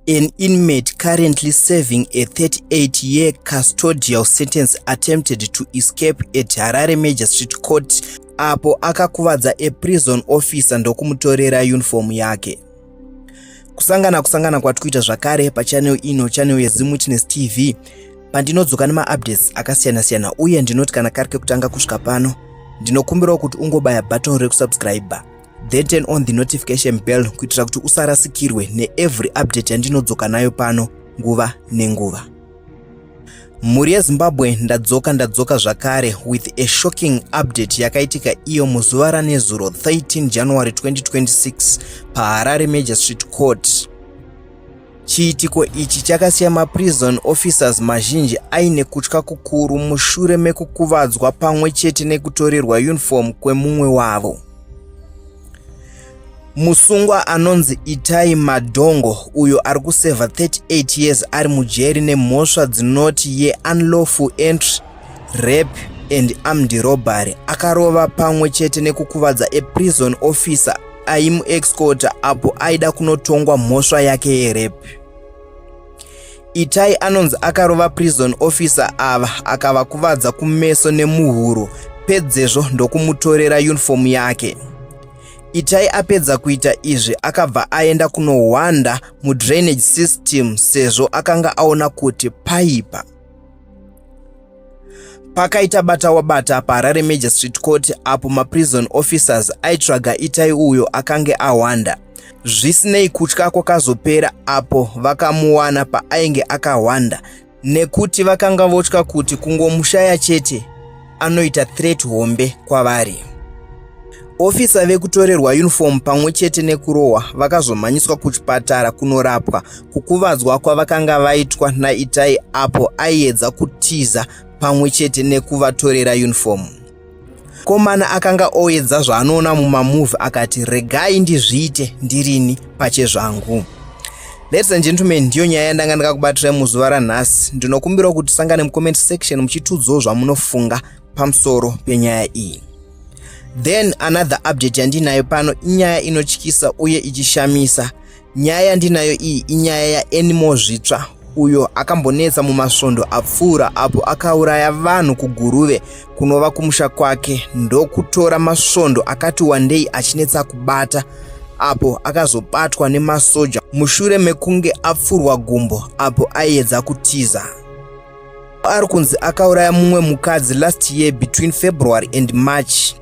An inmate currently serving a 38-year custodial sentence attempted to escape at Harare Magistrate Court apo akakuvadza a prison officer ndokumutorera uniform yake. Kusangana kwatikuita zvakare pachannel ino, channel yeZimuTness TV, pandinodzoka nema-updates akasiyana-siyana, uye ndinoti kana kari kekutanga kusvika pano, ndinokumbirawo kuti ungobaya button rekusubscribe, then turn on the notification bell kuitira kuti usarasikirwe neevery update yandinodzoka nayo pano nguva nenguva. Mhuri yeZimbabwe ndadzoka zvakare with a shocking update yakaitika iyo muzuva ranezuro 13 January 2026 paHarare Magistrate Court. Chiitiko ichi chakasiya maprison officers mazhinji aine kutya kukuru mushure mekukuvadzwa pamwe chete nekutorerwa uniform kwemumwe wavo. Musungwa anonzi Itai Madongo, uyo ari kuseva 38 years ari mujeri nemhosva dzinoti ye-unlawful entry, rape and armed robbery, akarova pamwe chete nekukuvadza a prison officer aimu-escort apo aida kunotongwa mhosva yake ye-rape. Itai anonzi akarova prison officer ava akavakuvadza kumeso nemuhuro, pedzezvo ndokumutorera uniform yake. Itai apedza kuita izvi akabva aenda kunohwanda mudrainage system sezvo akanga aona kuti paipa. Pakaita bata paHarare Magistrate Court apo maprison officers aitsvaga Itai uyo akange ahwanda. Zvisinei kutya kwakazopera apo vakamuwana paainge akahwanda, nekuti vakanga votya kuti kungomushaya chete anoita threat hombe kwavari. Ofisa vekutorerwa uniform pamwe chete nekurohwa vakazomhanyiswa kuchipatara kunorapwa kukuvadzwa kwavakanga vaitwa naItai apo aiedza kutiza pamwe chete nekuvatorera uniform. Komana akanga oedza zvaanoona mumamuvi akati, regai ndizviite ndirini pachezvangu. Ladies and gentlemen, ndiyo nyaya yandanga ndakakubatirai muzuva ranhasi. Ndinokumbira kuti tisangane mucomment section muchitiudzawo zvamunofunga pamusoro penyaya iyi. Then another update yandinayo pano inyaya inotyisa uye ichishamisa. Nyaya yandinayo iyi inyaya yaAnimal Zvitsva, uyo akambonetsa mumasvondo apfuura apo akauraya vanhu kuGuruve kunova kumusha kwake, ndokutora masvondo akati wandei achinetsa kubata apo akazobatwa nemasoja mushure mekunge apfurwa gumbo apo aiedza kutiza. Ari kunzi akauraya mumwe mukadzi last year between February and March.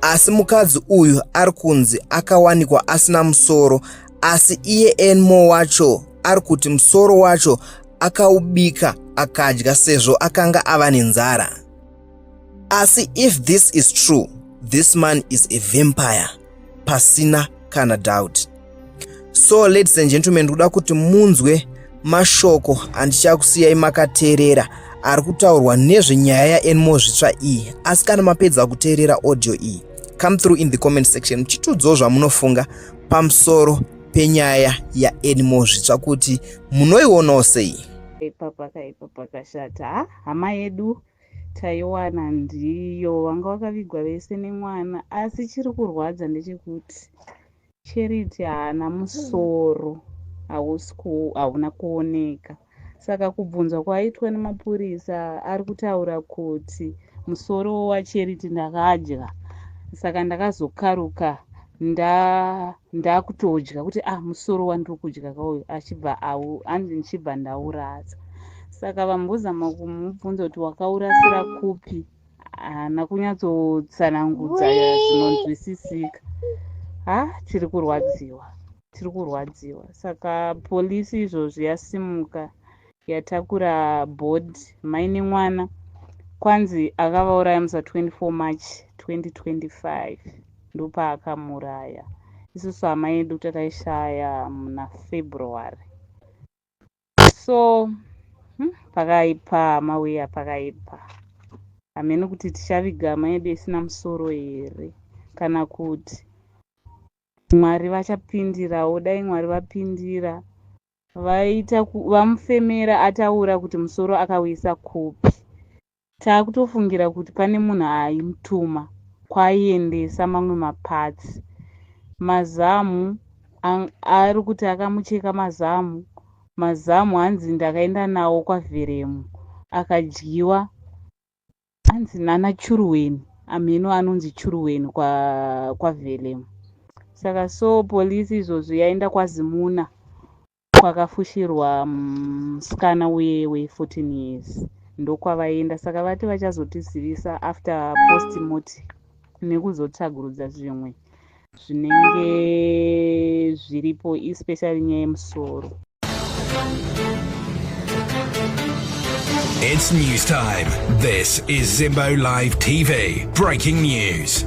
Asi mukadzi uyu ari kunzi akawanikwa asina musoro, asi iye Animal wacho ari kuti musoro wacho akaubika akadya sezvo akanga ava nenzara. Asi if this is true, this man is a vampire, pasina kana doubt. So ladies and gentlemen, ndoda kuti munzwe mashoko andichakusiyai makateerera ari kutaurwa nezvenyaya yaAnimal Zvitsva iyi. Asi kana mapedza kuteerera audio iyi, come through in the comment section muchitiudzawo zvamunofunga pamusoro penyaya yaAnimal Zvitsva kuti munoionawo sei. Pakaipa pakashata. Hama yedu taiwana ndiyo vanga vakavigwa vese nemwana, asi chiri kurwadza ndechekuti Charity haana musoro, hauna kuoneka. Saka kubvunzwa kwaaitwa nemapurisa ari kutaura kuti musoro waCharity ndakadya. Saka ndakazokaruka ndakutodya kuti musoro wandiri kudya kauyu achibva ndichibva ndaurasa. Saka vambozama kumubvunza kuti wakaurasira kupi, haana kunyatsotsanangudza zvinonzwisisika. Tiri kurwadziwa. Saka polisi izvozvi yasimuka yatakura board maine mwana, kwanzi akavauraya musa 24 March 2025 ndopakamuraya. Isusu hama yedu tataishaya muna February. So pakaipa mawuya, pakaipa. Hamene kuti tichaviga hama yedu isina musoro here, kana kuti Mwari vachapindirawo. Dai Mwari vapindira vamufemera ataura kuti musoro akauisa kupi. Taakutofungira kuti pane munhu aimutuma kwaiendesa mamwe mapatsi. Mazamu ari kuti akamucheka mazamu hanzi ndakaenda nawo kwaVheremu akadyiwa, hanzi nana Churuweni, ameno anonzi Churuweni kwaVheremu. Saka so polisi izvozvo yaenda kwaZimuna kwakafushirwa musikana we14 years ndokwavaenda. Saka vati vachazotizivisa after postmortem nekuzotsvagurudza zvimwe zvinenge zviripo, especially nyaya yemusoro. It's news time. This is Zimbo Live TV. Breaking news.